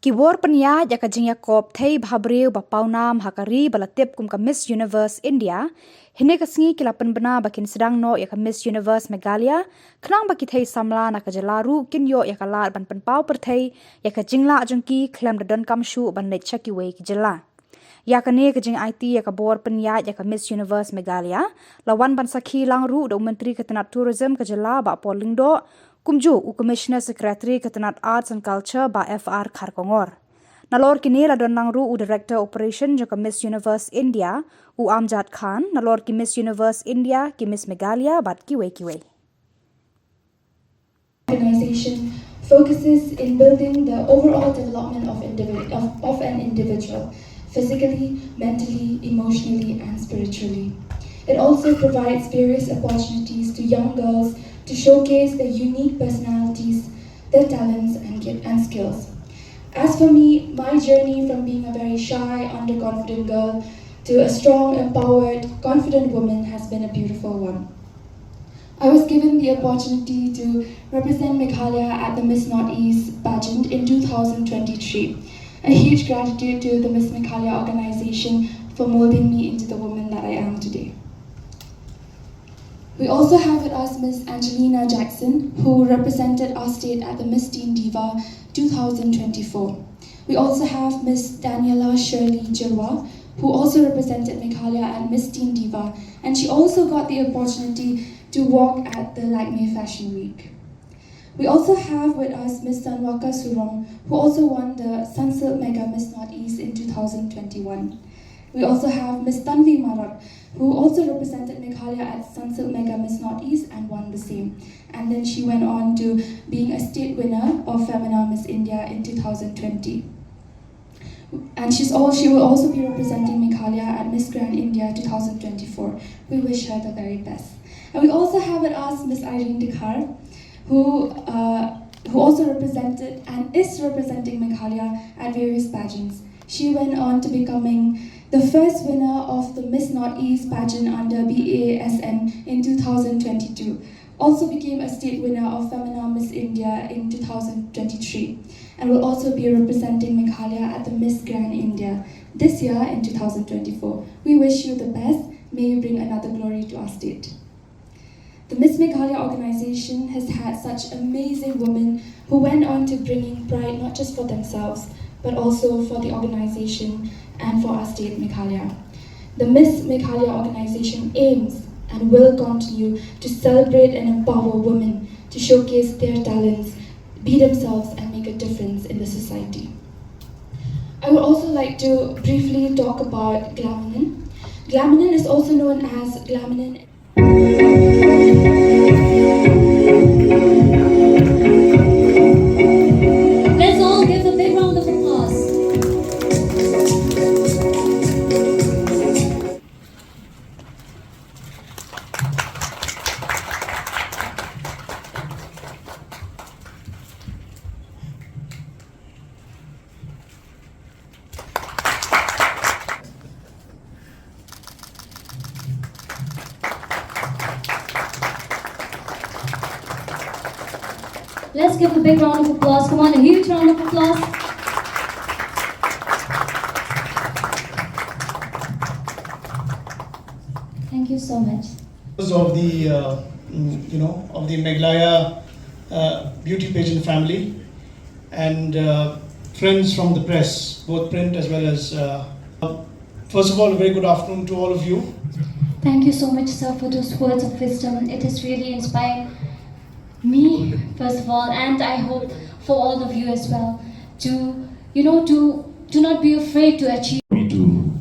Khubor penya yakajing Yakob Thei Bhabriew Bapaunam Hakari Balatip kum ka Miss Universe India hine kasingi kilapan bena bakin sedang no yaka Miss Universe Meghalaya knang baki Thei Samla nakajalaru kinyo yakalar ban penpau perthei yakajingla ajungki klem dadon kamshu ban net chakiwe kijela yakane kajing IT yakabor penya yaka Miss Universe Meghalaya lawan ban sakhi langru do menteri ketenat tourism kajela ba polingdo kumju u commissioner secretary ketenat arts and culture ba FR Kharkongor nalor kini ladon langru u director operation jaka Miss Universe India u Iuhkjat Khan nalor ki Miss Universe India ki Miss Meghalaya bat kiwe organization focuses in building the overall development of an individual physically, mentally, emotionally and spiritually. It also provides various opportunities to young girls to showcase their unique personalities, their talents and skills. As for me, my journey from being a very shy, underconfident girl to a strong, empowered, confident woman has been a beautiful one. I was given the opportunity to represent Meghalaya at the Miss Northeast pageant in 2023. A huge gratitude to the Miss Meghalaya organization for molding me into the woman that I am today. We also have with us Miss Angelina Jackson, who represented our state at the Miss Teen Diva 2024. We also have Miss Daniela Shirley Jirwa, who also represented Meghalaya at Miss Teen Diva, and she also got the opportunity to walk at the Lakme Fashion Week. We also have with us Miss Sanwaka Surong, who also won the Sunsilk Mega Miss Northeast in 2021. We also have Miss Tanvi Marak, who also represented Meghalaya at Sunsilk Mega Miss Northeast and won the same. And then she went on to being a state winner of Femina Miss India in 2020. And she will also be representing Meghalaya at Miss Grand India 2024. We wish her the very best. And we also have with us Miss Irene Dikhar, who also represented and is representing Meghalaya at various pageants. She went on to becoming the first winner of the Miss Northeast pageant under BASN in 2022. Also became a state winner of Femina Miss India in 2023 and will also be representing Meghalaya at the Miss Grand India this year in 2024. We wish you the best. May you bring another glory to our state. The Miss Meghalaya organization has had such amazing women who went on to bringing pride not just for themselves, but also for the organization and for our state Meghalaya. The Miss Meghalaya organization aims and will continue to celebrate and empower women to showcase their talents, be themselves and make a difference in the society. I would also like to briefly talk about Glaminen. Glaminen is also known as Glaminen. Let's all give a big round of applause. Let's give a big round of applause. Come on, a huge round of applause. Thank you so much. Of the of the Meghalaya beauty pageant family and friends from the press, both print as well as. First of all, a very good afternoon to all of you. Thank you so much, sir, for those words of wisdom. It has really inspired me, first of all, and I hope for all of you as well, to not be afraid to achieve. Me to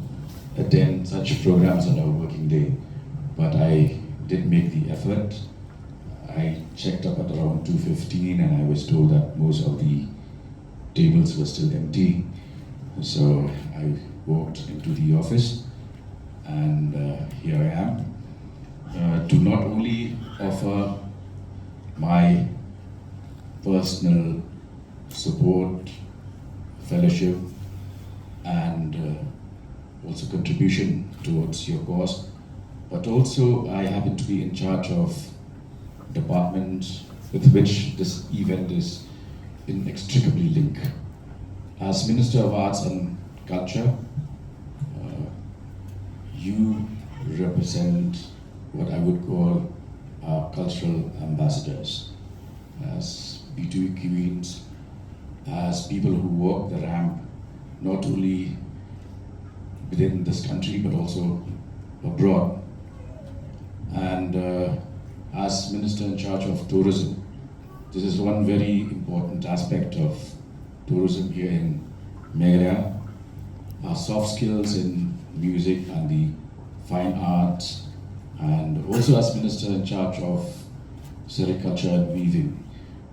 attend such programs on a working day, but I did make the effort. I checked up at around 2:15 and I was told that most of the tables were still empty. So I walked into the office and here I am to not only offer my personal support, fellowship and also contribution towards your cause, but also I happen to be in charge of departments with which this event is inextricably linked. As Minister of Arts and Culture, you represent what I would call our cultural ambassadors, as beauty queens, as people who walk the ramp, not only within this country but also abroad. And as Minister in charge of tourism, this is one very important aspect of tourism here in Meghalaya. Our soft skills in music and the fine arts, and also as Minister in charge of sericulture and weaving,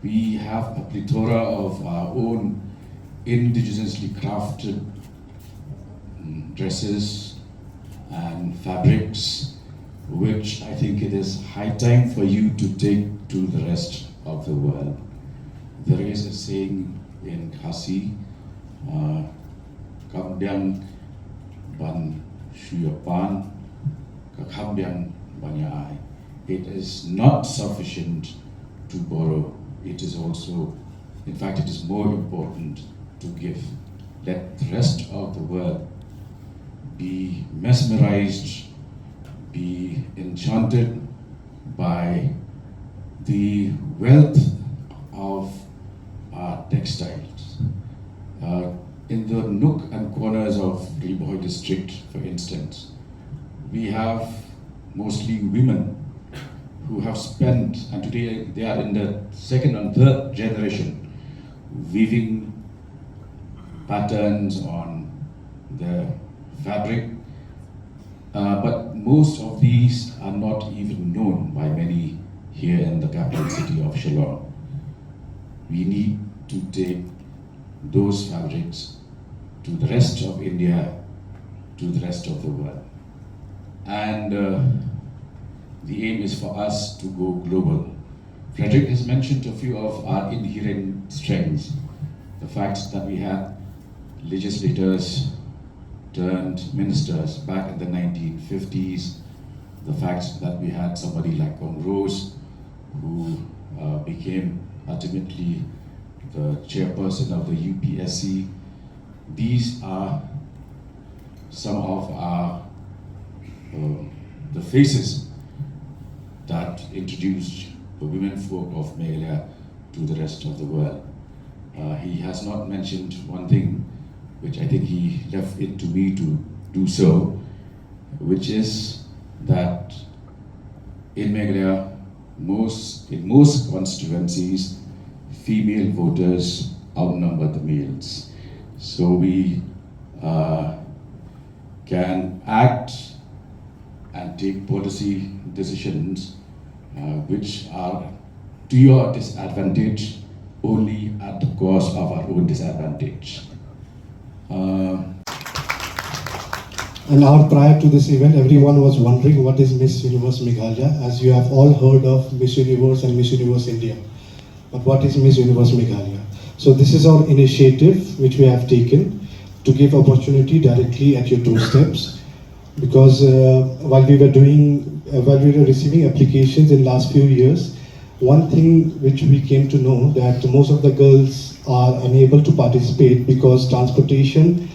we have a plethora of our own indigenously crafted dresses and fabrics, which I think it is high time for you to take to the rest of the world. There is a saying in Khasi, Kambyang ban shuyapan, kakambyang banyai. It is not sufficient to borrow. It is also, in fact, it is more important to give. Let the rest of the world be mesmerized, be enchanted by the wealth of our textiles. In the nook and corners of Khubor district, for instance, we have mostly women who have spent, and today they are in the second and third generation, weaving patterns on the fabric. But most of these are not even known by many here in the capital city of Shillong. We need to take those fabrics to the rest of India, to the rest of the world. And the aim is for us to go global. Frederick has mentioned a few of our inherent strengths. The fact that we had legislators turned ministers back in the 1950s, the fact that we had somebody like Rose, who became ultimately the chairperson of the UPSC. These are some of our the faces that introduced the women folk of Meghalaya to the rest of the world. He has not mentioned one thing, which I think he left it to me to do so, which is that in Meghalaya, in most constituencies, female voters outnumber the males. So we can act and take policy decisions which are to your disadvantage only at the cost of our own disadvantage. An hour prior to this event, everyone was wondering what is Miss Universe Meghalaya, as you have all heard of Miss Universe and Miss Universe India. But what is Miss Universe Meghalaya? So this is our initiative which we have taken to give opportunity directly at your doorsteps. Because while we were receiving applications in last few years, one thing which we came to know that most of the girls are unable to participate because transportation,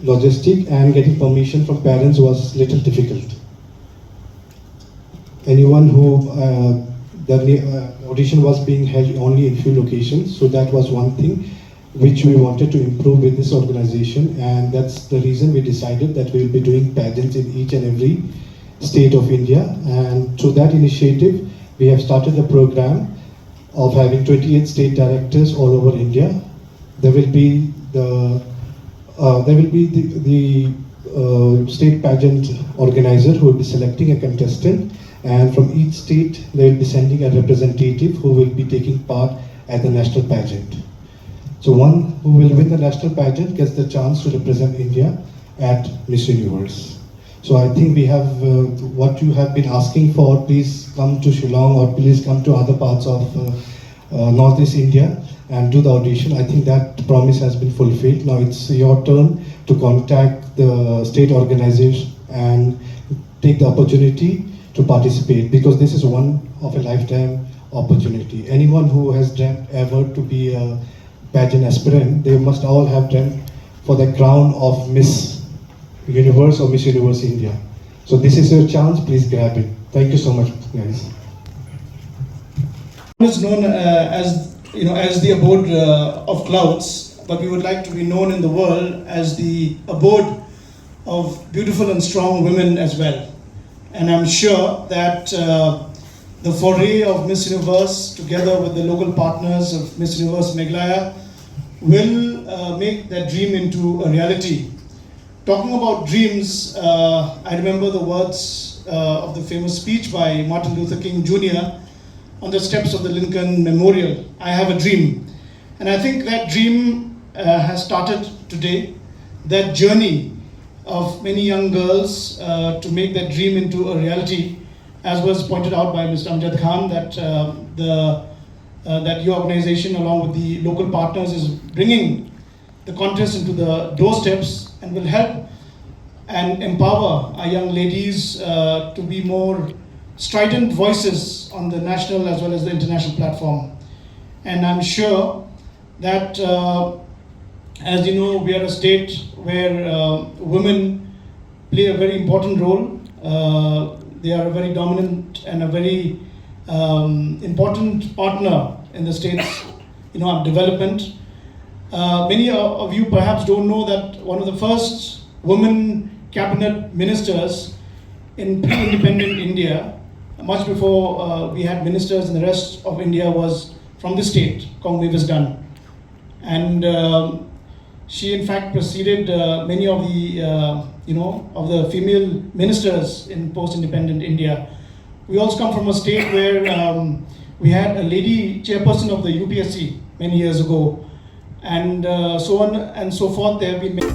logistic and getting permission from parents was little difficult. Anyone who the audition was being held only in few locations, so that was one thing which we wanted to improve with this organization, and that's the reason we decided that we will be doing pageants in each and every state of India. And through that initiative, we have started a program of having 28 state directors all over India. There will be the state pageant organizer who will be selecting a contestant, and from each state they will be sending a representative who will be taking part at the national pageant. So one who will win the national pageant gets the chance to represent India at Miss Universe. So I think we have what you have been asking for. Please come to Shillong or please come to other parts of Northeast India and do the audition. I think that promise has been fulfilled. Now it's your turn to contact the state organization and take the opportunity to participate, because this is one of a lifetime opportunity. Anyone who has dreamt ever to be a pageant aspirant, they must all have dreamt for the crown of Miss Universe or Miss Universe India. So this is your chance, please grab it. Thank you so much, guys. Is known as the abode of clouds, but we would like to be known in the world as the abode of beautiful and strong women as well. And I'm sure that the foray of Miss Universe, together with the local partners of Miss Universe Meghalaya, will make that dream into a reality. Talking about dreams, I remember the words of the famous speech by Martin Luther King Jr. on the steps of the Lincoln Memorial, I have a dream. And I think that dream has started today, that journey of many young girls to make that dream into a reality, as was pointed out by Mr. Amjad Khan, that that your organization along with the local partners is bringing the contest into the doorsteps and will help and empower our young ladies to be more strident voices on the national as well as the international platform. And I'm sure that as you know, we are a state where women play a very important role. They are a very dominant and a very important partner in the state's development. Many of you perhaps don't know that one of the first women cabinet ministers in pre-independent India, much before we had ministers in the rest of India, was from the state, Khuborjylla. And she in fact preceded many of the of the female ministers in post-independent India. We also come from a state where we had a lady chairperson of the UPSC many years ago, and so on and so forth. There have been many